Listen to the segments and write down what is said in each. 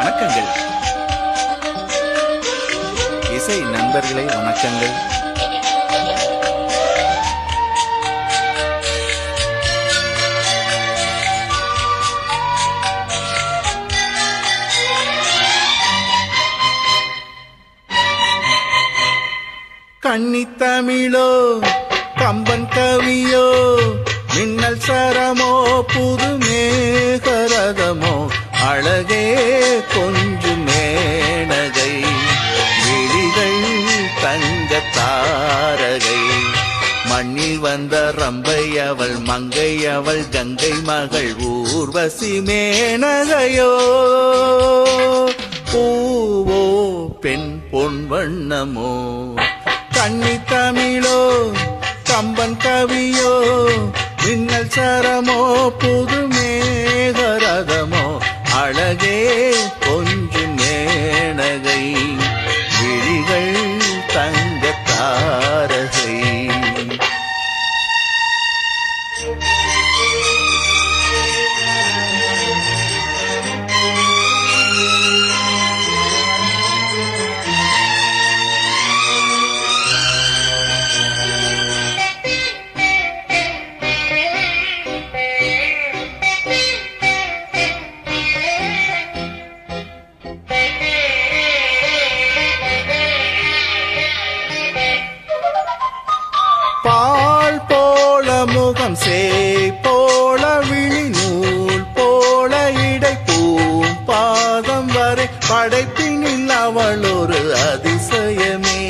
வணக்கங்கள். இசை நண்பர்களே வணக்கங்கள். கன்னித்தமிழோ கம்பன் கவியோ மின்னல் சரமோ புது மேகரதமோ அழகே கொஞ்சம் மேனகை விழிகள் தங்க தாரகை மண்ணில் வந்த ரம்பை அவள் மங்கை அவள் கங்கை மகள் ஊர்வசி மேனகையோ பூவோ பெண் பொன் வண்ணமோ கன்னித்தமிழோ கம்பன் கவியோ மின்னல் சரமோ புது மேகரதமோ அழகே கொஞ்சம் மேனகை விழிகள் தங்க தாரகை. பால் போல முகம் சேய் போல விழி நூல் போல இடை பூம் பாதம் வரை படைப்பினில் அவள் ஒரு அதிசயமே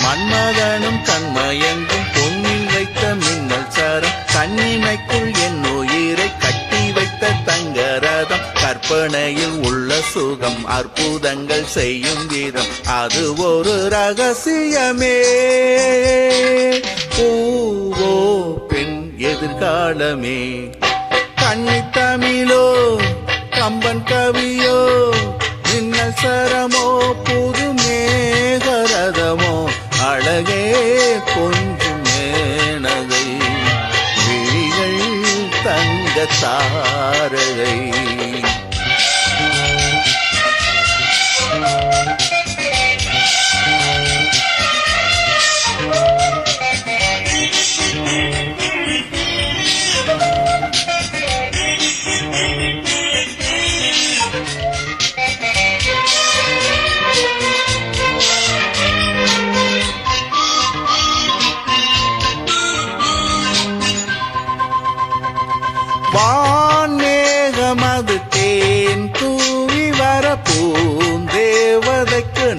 மன்மகனும் கண்மயங்கும் பொன்னில் வைத்த மின்னல் சரம் கண்ணிமைக்குள் என் உயிரை கட்டி வைத்த தங்கரதம் கற்பனையில் உள்ள சுகம் அற்புதங்கள் செய்யும் வீரம் அது ஒரு ரகசியமே பூவோ பெண் எதிர்காலமே கன்னித்தமிழோ கம்பன் கவியோ மின்னல் சரமோ புது மேகரதமோ அழகே கொஞ்சம் மேனகை விழிகள் தங்க தாரகை. வான்மேகமது தேன் தூவி வர பூந்தேவதைக்கு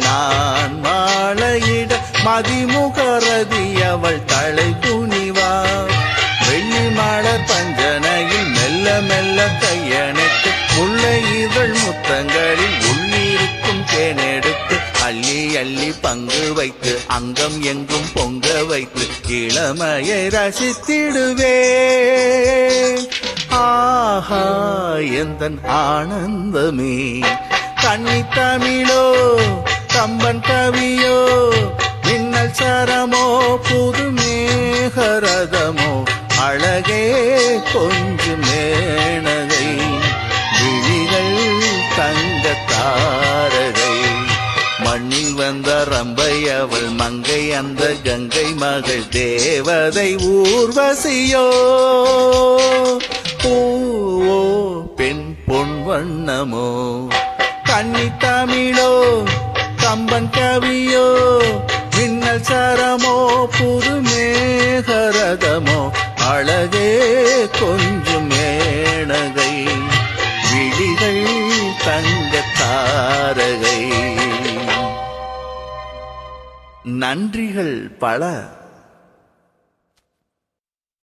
நான் மாலையிட மதிமுகரதி அவள் தலை துணிவார் வெள்ளி மலர் பஞ்சனையில் மெல்ல மெல்ல கையணைத்து முல்லை இதழ் முத்தங்களில் உள்ளிருக்கும் தேனெடுத்து அள்ளி அள்ளி பங்கு வைத்து அங்கம் எங்கும் பொங்க வைத்து இளமையை ரசித்திடுவே. ஆஹா எந்தன் ஆனந்தமே கன்னித்தமிழோ கம்பன் கவியோ மின்னல் சரமோ புது மேகரதமோ அழகே கொஞ்சம் மேனகை விழிகள் தங்க தாரகை மண்ணில் வந்த ரம்பை அவள் மங்கை அந்த கங்கை மகள் தேவதை ஊர்வசியோ பூவோ பெண் பொன் வண்ணமோ கன்னித்தமிழோ கம்பன் கவியோ மின்னல் சரமோ புது மேகரதமோ அழகே கொஞ்சம் மேனகை விழிகள் தங்க தாரகை. நன்றிகள் பல.